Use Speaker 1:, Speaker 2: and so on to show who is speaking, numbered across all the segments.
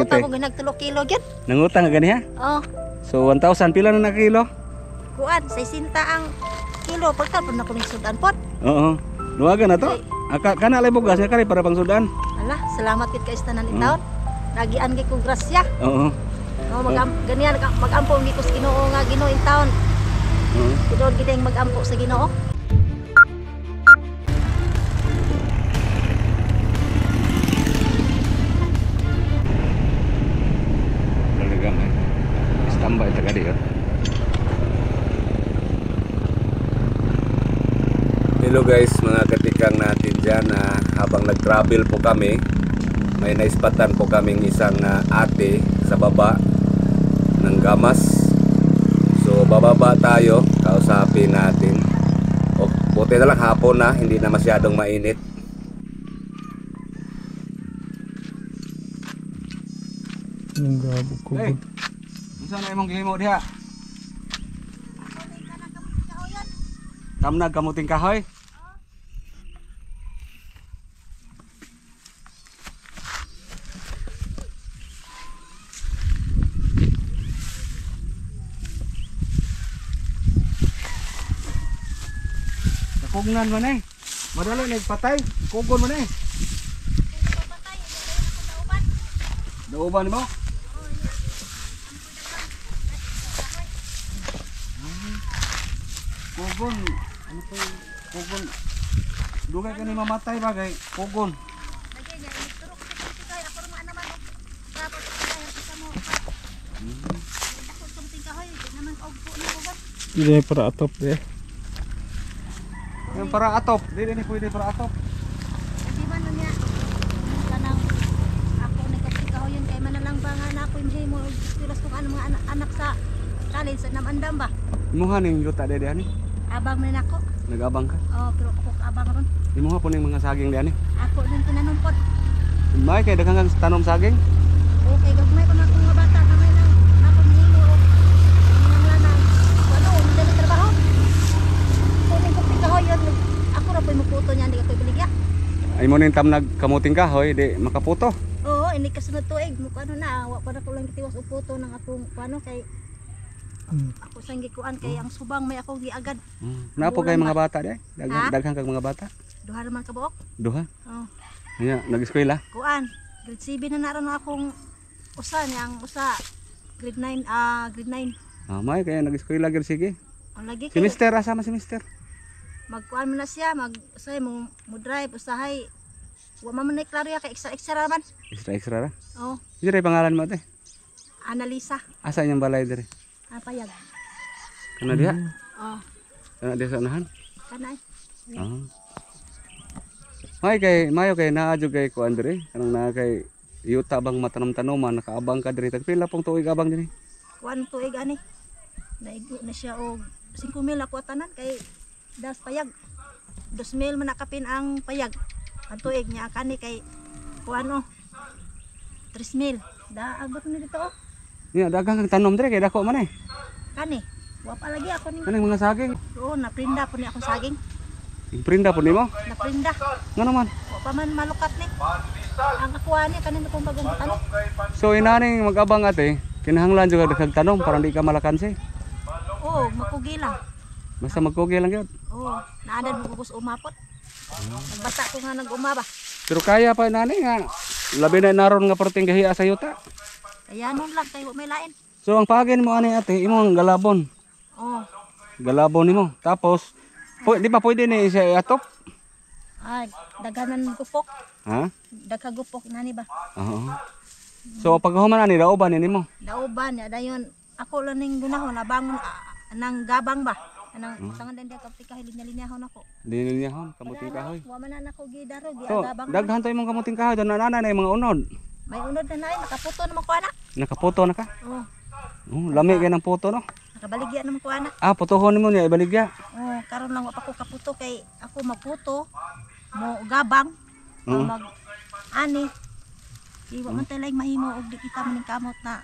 Speaker 1: Nangutang
Speaker 2: te.
Speaker 1: ko ginag 3 kilo gyud.
Speaker 2: Nangutang ka gani ha?
Speaker 1: Oh,
Speaker 2: So 1,000 pila na kilo?
Speaker 1: kuan 60 ang kilo pagka pud na kuning sudan pot.
Speaker 2: Oo. Luwagan na to. Kana lay bugas nga kani para pang sudan.
Speaker 1: Ala, salamat kit ka istanan itaon. Nagian kay ko grasya.
Speaker 2: Oo.
Speaker 1: Oh, ganyan magampo ang gikos Ginoo nga Ginoo in town.
Speaker 2: Oo.
Speaker 1: Tudod gid ang magampo sa Ginoo.
Speaker 2: Talaga man. Istambay ta kadi. Hello guys, mga katikang natin dyan habang nag-travel po kami, may naispatan po kaming isang ate sa baba ng gamas. So bababa tayo, kausapin natin. O, buti na lang hapon na, hindi na masyadong mainit. Hey, saan na imong gihimo diha? Kamnag kamuting kahoy? Kugnan man eh. Madali nagpatay. Kugon man eh. Dauban mo? Kugon. Ano to? Kugon. Dugay ka ni mamatay bagay. Kugon.
Speaker 3: Hindi para atop deh.
Speaker 2: Yung para atop. Dili ni pwede para atop.
Speaker 1: Di man niya kanang ako nagkapikahoyon kay manalang ba nga na ako imhimo tiras kung ano mga anak sa talin sa namandam ba.
Speaker 2: Imuha ning yuta dede ani.
Speaker 1: Abang man ako.
Speaker 2: Nagabang ka.
Speaker 1: Oh, pero ako abang ron.
Speaker 2: Imuha po ning mga saging di ani.
Speaker 1: Ako din tinanumpot.
Speaker 2: May kay daghang kang tanom saging.
Speaker 1: Okay, gagmay ko na akong mga bata kamay lang ako mahimo og nang lanang. Ano, hindi na trabaho. Kuning ko pikahoyon ako ra po'y maputo niya hindi ka ko'y baligya.
Speaker 2: Ay mo ning tamnag kamuting kahoy di makaputo.
Speaker 1: Oo, hindi kasunod tuig mo ano na wa pa na ko lang gitiwas og puto ng akong ano kay ako sang gikuan kay ang subang may ako giagad.
Speaker 2: Napo kay mga bata di. Daghang kag mga bata.
Speaker 1: Duha naman ka buok.
Speaker 2: Duha.
Speaker 1: Oh,
Speaker 2: Nya nag-eskwela.
Speaker 1: kuan. Grade 7 na naron akong usa niyang usa grade 9 grade 9.
Speaker 2: May kay nag-eskwela gyud sige.
Speaker 1: Ang lagi
Speaker 2: Si
Speaker 1: kay
Speaker 2: Mister asa man si Mister?
Speaker 1: magkuan mo na siya say mo drive usahay. Wa man na klaro ya kay extra man.
Speaker 2: Extra ra.
Speaker 1: Oh,
Speaker 2: Dire pangalan mo te.
Speaker 1: Analisa.
Speaker 2: Asa inyong balay dire?
Speaker 1: Payag.
Speaker 2: Kana diha?
Speaker 1: Oh,
Speaker 2: Kana diha sa unahan?
Speaker 1: kanay.
Speaker 2: Ah. May kay mayo kay naa jud kay kuan dire. Kanang naa kay yuta bang matanom-tanoman nakaabang ka dire. Tagpila pong tuig abang dire.
Speaker 1: Kuan tuig ani. Naigo na siya og 5,000 ako tanan kay das payag. 2,000 man nakapin ang payag. Ang tuig niya kani kay kuano 3,000. Da abot ni dito oh.
Speaker 2: Nya daghang kang tanom dire kay dako man eh.
Speaker 1: Kani. Wa pa lagi ako ni.
Speaker 2: Kaning mga saging.
Speaker 1: Oo, naprinda po ni akong saging.
Speaker 2: Imprinda po nimo.
Speaker 1: Naprinda.
Speaker 2: Ngano man?
Speaker 1: Wa pa man malukat ni. Ang ako ani kanin kong bagong tanong.
Speaker 2: So inaning mag-abang ate, kinahanglan jud kag tanom para di ka malakansi.
Speaker 1: Oo, makugi lang.
Speaker 2: Basta magkugi lang gyud.
Speaker 1: Oo, naadan mo bubos umapot. Nagbata ko nga nag-umaba.
Speaker 2: Pero kaya pa nani nga labi na naron nga perting gahiya sa yuta.
Speaker 1: Kaya nun lang kay wa may lain.
Speaker 2: So ang pagin mo ani ate, imong galabon.
Speaker 1: Oo.
Speaker 2: Galabon nimo. Tapos di ba pwede ni siya iatop?
Speaker 1: Ay, daghanan gupok.
Speaker 2: Ha?
Speaker 1: Dagkagupok nani ba?
Speaker 2: Oo. So paghuman ani daoban nimo.
Speaker 1: Dauban ya dayon ako lang ning gunahon abangon nang gabang ba. Anang tangan din ka pika linya-linyahon ako.
Speaker 2: Dili niya hon kamuting kahoy.
Speaker 1: Wa man na ako gidaro
Speaker 2: So
Speaker 1: giagabang.
Speaker 2: daghan to imong kamuting kahoy dan nana na yung mga unod.
Speaker 1: May unod na naay nakaputo naman ko ana.
Speaker 2: Nakaputo na ka.
Speaker 1: Oo.
Speaker 2: Lami kay ng puto no.
Speaker 1: Nakabaligya naman ko ana.
Speaker 2: Ah, putuhon nimo niya ibaligya.
Speaker 1: Oo, karon lang wa pa ko kaputo kay ako magputo mo gabang.
Speaker 2: Oo.
Speaker 1: Mag ani. Di wa man tay laing mahimo og di kita maning kamot na.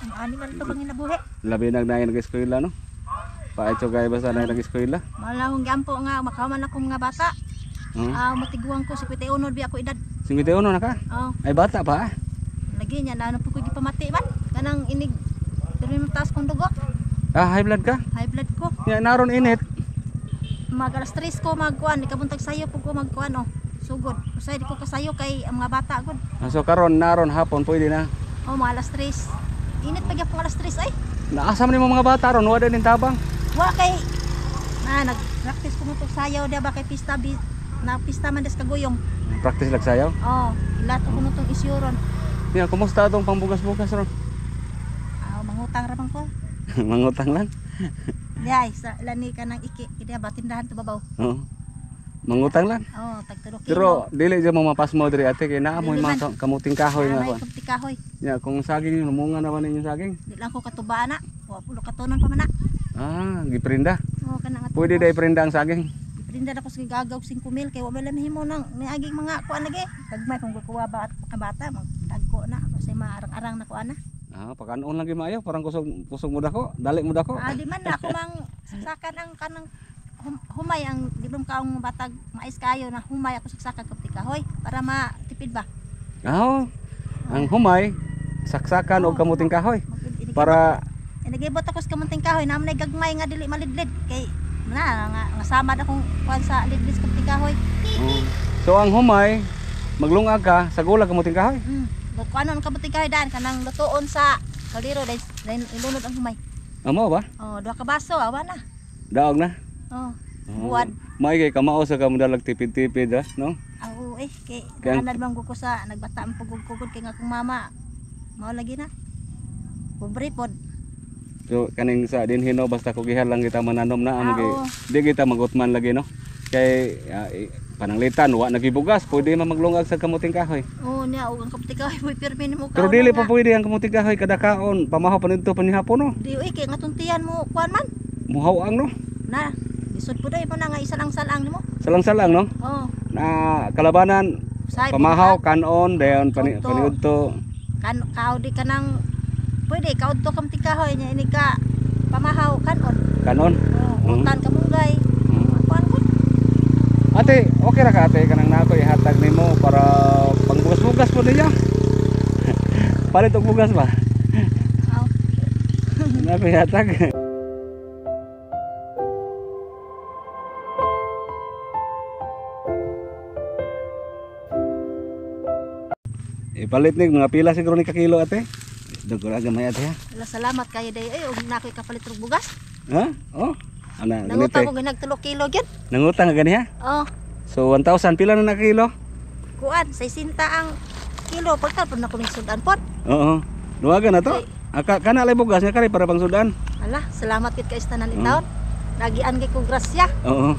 Speaker 1: Ang ani man to bang inabuhi.
Speaker 2: Labi nagnaay nag-eskwela no. Paitso kay basta na nag-eskwela.
Speaker 1: Malahong gampo nga makaman ako mga bata.
Speaker 2: Oo.
Speaker 1: Matiguang ko 51 bi ako edad.
Speaker 2: 51 na ka.
Speaker 1: Oh,
Speaker 2: Ay bata pa.
Speaker 1: lagi niya na ano po ko gipamati man kanang inig pero may taas kong dugo.
Speaker 2: Ah, high blood ka?
Speaker 1: High blood ko.
Speaker 2: Ya naron init.
Speaker 1: Mag alas 3 ko magkuan, ikabuntag sayo po ko magkuan oh. Sugod. Usay di ko kasayo kay ang mga bata gud.
Speaker 2: Ah, so karon naron hapon pwede na.
Speaker 1: Oh, mga alas 3. Init pa gyapon alas 3 ay.
Speaker 2: Naasam ni mga bata ron wala din tabang.
Speaker 1: Wa kay nag-practice ko nito sayaw dia ba kay pista na pista man des kaguyong.
Speaker 2: Practice lang sayaw.
Speaker 1: Oh, ilato ko nitong isyoron.
Speaker 2: Ya, kumusta atong pangbugas-bugas ron?
Speaker 1: Mangutang ra man ko.
Speaker 2: Mangutang lang.
Speaker 1: Yay, sa lani ka ng iki, kaya ba tindahan to babaw.
Speaker 2: Oo. Mangutang lang.
Speaker 1: Oh, tagtulok kilo.
Speaker 2: Pero dili jud mo mapas mo diri ate kay naa mo
Speaker 1: Dili man.
Speaker 2: kamuting kahoy nga
Speaker 1: May
Speaker 2: ko.
Speaker 1: kumti kahoy.
Speaker 2: Ya, kung saging yun, munga naman ninyo saging.
Speaker 1: Di lang ko katubaan na. Wa pulo katunon pa man na.
Speaker 2: Ah, giprinda.
Speaker 1: Oh, kana nga.
Speaker 2: Pwede day prinda ang saging.
Speaker 1: Prinda na ko sa gagaw 5 mil kay wa may lamhimo nang niaging mga kuan lagi. Kagmay kung kuwa ba at kabata magtagko na kasi maarang-arang na kuan na.
Speaker 2: Ah, pakanon lagi maayo, parang kusog mo dako, dali mo dako.
Speaker 1: Di man na ako mang saksakan ang kanang humay ang dibom kaong batag mais kayo na humay ako saksakan kumti kahoy para matipid ba.
Speaker 2: Ah, ang humay saksakan og kamuting kahoy para
Speaker 1: nagibot ako sa kamuting kahoy na may gagmay nga dili malidlid kay nga samad akong kuan sa lidlid sa kamuting kahoy.
Speaker 2: So ang humay maglungag ka sa gula kamuting kahoy.
Speaker 1: Kuan ang kamuting kahoy daan kanang lutuon sa kaldero dahil ilunod ang humay.
Speaker 2: Amo ba?
Speaker 1: Oh, 2 ka baso awa na.
Speaker 2: Daog na.
Speaker 1: Oh. Buwan.
Speaker 2: May kay kamao sa kamudalag tipid-tipid ha, no?
Speaker 1: Ako kay
Speaker 2: Kaya-
Speaker 1: anad man ko sa nagbata ang pugod-pugod kay nga akong mama. Mao lagi na. Pobre pod.
Speaker 2: So kaning sa dinhin no basta kugihan lang kita mananom na amo kay
Speaker 1: Oo.
Speaker 2: di kita magutman lagi no. Kay pananglitan wa nagibugas pwede man maglungag sa kamuting kahoy.
Speaker 1: Oh, niya og ang kamuting kahoy boy pirmi nimo
Speaker 2: Pero dili pa pwede ang kamuting kahoy kada kaon pamahaw pa nito panihapon no.
Speaker 1: Di kay nga tuntian mo kuan man.
Speaker 2: Muhaw ang no.
Speaker 1: Na, isod po dai mo na nga isa lang salang nimo.
Speaker 2: Salang-salang no.
Speaker 1: Oh,
Speaker 2: Na kalabanan
Speaker 1: say
Speaker 2: pamahaw kanon dayon
Speaker 1: Tunto.
Speaker 2: paniudto.
Speaker 1: kan kaudi ka nang pwede kaud to kamuting kahoy nya ini ka pamahaw kanon.
Speaker 2: Kanon.
Speaker 1: Oh, utan ka munggay. Kuan ko.
Speaker 2: Ate, okay ra ka ate kanang nako ihatag nimo para pangbugas-bugas po ninyo. Palit og bugas ba?
Speaker 1: Aw.
Speaker 2: Nako ihatag. Ipalit ni mga pila siguro ni kakilo ate. Dagko ra gamay ate ha.
Speaker 1: Wala salamat kayo day ay og nakoy kapalit og bugas.
Speaker 2: Ha? Oh. Ana,
Speaker 1: Nangutang
Speaker 2: ganito.
Speaker 1: ko ginag 3 kilo gyud.
Speaker 2: Nangutang ka gani ha?
Speaker 1: Oh,
Speaker 2: So 1,000 pila na kilo?
Speaker 1: kuan 60 ang kilo pagka pud na ko ning sudan pod.
Speaker 2: Oo. Duwagan na to.
Speaker 1: Ay.
Speaker 2: Kana lay bugas nga kari para pang sudan.
Speaker 1: Ala, salamat kit kay tanan itaon. Nagian gi ko grasya.
Speaker 2: Oo.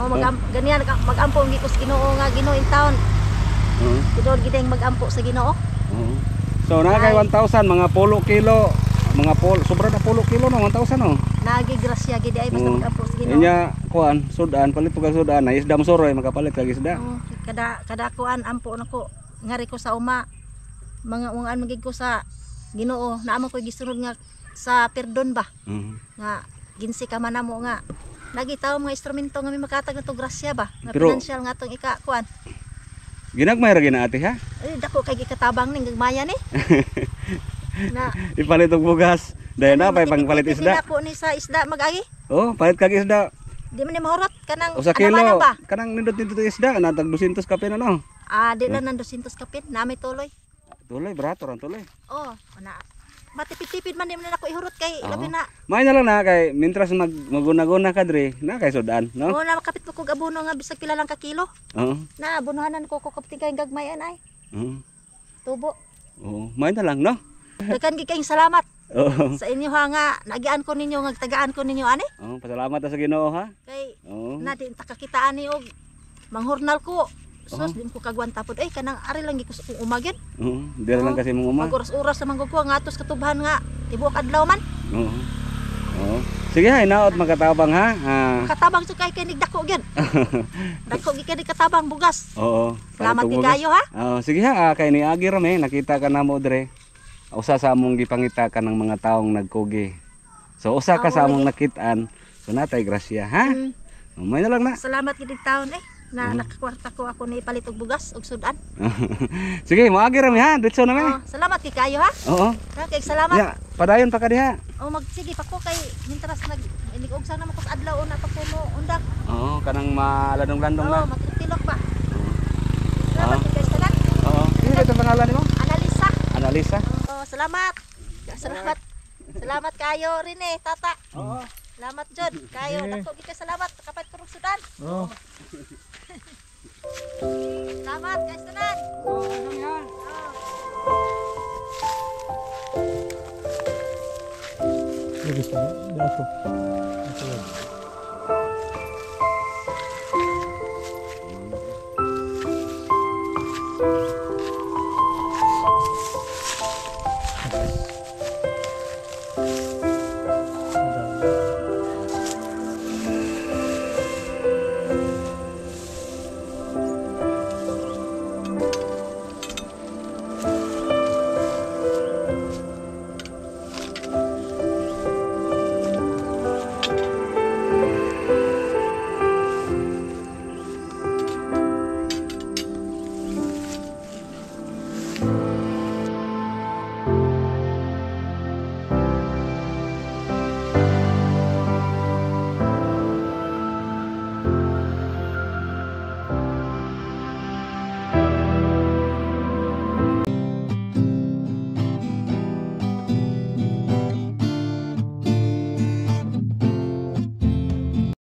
Speaker 1: No, ganyan magampo gi ko sa Ginoo nga Ginoo in taon.
Speaker 2: Oo.
Speaker 1: Tidod gid magampo sa Ginoo.
Speaker 2: Oo. So na kay 1,000 mga polo kilo, mga sobra na polo kilo no 1,000 no.
Speaker 1: Nagi grasya gid ay basta
Speaker 2: Oo.
Speaker 1: magampo sa Ginoo.
Speaker 2: Inya kuan sudan palit pug sudan na isda mosoroy makapalit kag isda.
Speaker 1: Oh, kada kuan ampo nako ngari ko sa uma. Mga ungan magig ko sa Ginoo na amo ko gisunod nga sa perdon ba.
Speaker 2: Oo.
Speaker 1: Nga ginsi ka man namo nga nagitaw mga instrumento nga may makatag na to grasya ba nga
Speaker 2: Pero-
Speaker 1: financial nga tong ika kuan.
Speaker 2: Ginagmay ra gina ate ha.
Speaker 1: Ay dako kay gikatabang ning gagmaya ni. Na
Speaker 2: Ipalit og bugas. Dahil na pay pangpalit isda.
Speaker 1: Dako ni sa isda magagi.
Speaker 2: Oh, palit kag isda.
Speaker 1: Di man ni mahurot kanang
Speaker 2: Usa kilo.
Speaker 1: ano ba?
Speaker 2: Kanang nindot nito isda natag 200 kape na no.
Speaker 1: Di lang nang 200 kapit nami tuloy.
Speaker 2: Tuloy barato ran tuloy.
Speaker 1: Oh, na matipid-tipid man di man ako ihurot kay
Speaker 2: Oo.
Speaker 1: labi na.
Speaker 2: May na lang na kay mintras maguna-guna ka dre na kay sudan, no?
Speaker 1: Oh, na makapit ko kog abono nga bisag pila lang ka kilo.
Speaker 2: Oo.
Speaker 1: Na abonohanan ko kapit kay gagmayan ay
Speaker 2: Oo.
Speaker 1: tubo.
Speaker 2: Oo, may na lang, no?
Speaker 1: Daghan gid kayong salamat
Speaker 2: Oo.
Speaker 1: sa inyo ha nga nagian ko ninyo nga tagaan ko ninyo ani.
Speaker 2: Oo, pasalamat na sa Ginoo ha.
Speaker 1: Kay
Speaker 2: Oo.
Speaker 1: na din takakitaan ni og manghurnal ko. Sus,
Speaker 2: Oo.
Speaker 1: din ko kagwanta pod. Ay, kanang ari lang giko kung umagin.
Speaker 2: Oo, di lang kasi mong uma.
Speaker 1: Mag-oras-oras sa manggugwa nga atos katubhan nga tibuok adlaw man.
Speaker 2: Oo. Oo. Sige ha, inaot magkatabang ha. Ah.
Speaker 1: Katabang to kay kinig dako gyud. Dako gi kay katabang bugas.
Speaker 2: Oo.
Speaker 1: Salamat
Speaker 2: Palit og
Speaker 1: gid
Speaker 2: bugas.
Speaker 1: kayo ha.
Speaker 2: Oo, sige ha, kay ni Agi rame nakita ka na mo dre. Usa sa among gipangita ka ng mga taong nagkugi. So usa ka sa
Speaker 1: Oo,
Speaker 2: among
Speaker 1: lagi.
Speaker 2: nakitaan. So natay grasya ha.
Speaker 1: Mm.
Speaker 2: May na lang na.
Speaker 1: Salamat gid taon eh. na nakakwarta ko ako ni palit og bugas og sudan.
Speaker 2: Sige, moagi ra mi ha. Ditso na mi.
Speaker 1: Oh, salamat kay kayo ha.
Speaker 2: Oo.
Speaker 1: Kay salamat.
Speaker 2: Ya, padayon pa ka diha.
Speaker 1: Oh, magsige pa ko kay hintras inig-og sana mo kus adlaw na pa ko mo undak.
Speaker 2: Oo, kanang malandong-landong
Speaker 1: Oh,
Speaker 2: na.
Speaker 1: matilok ba. Salamat kay salamat.
Speaker 2: Oo. Ano ba 'tong pangalan nimo?
Speaker 1: Analisa.
Speaker 2: Analisa.
Speaker 1: Oh, salamat. Salamat. Salamat kayo rin tata.
Speaker 2: Oo.
Speaker 1: Salamat jud. Kayo dako gid kay salamat kapait ko og sudan.
Speaker 3: Oh.
Speaker 1: Salamat kay sudan.
Speaker 2: Oo, ano ha?
Speaker 3: Lagi sa dato.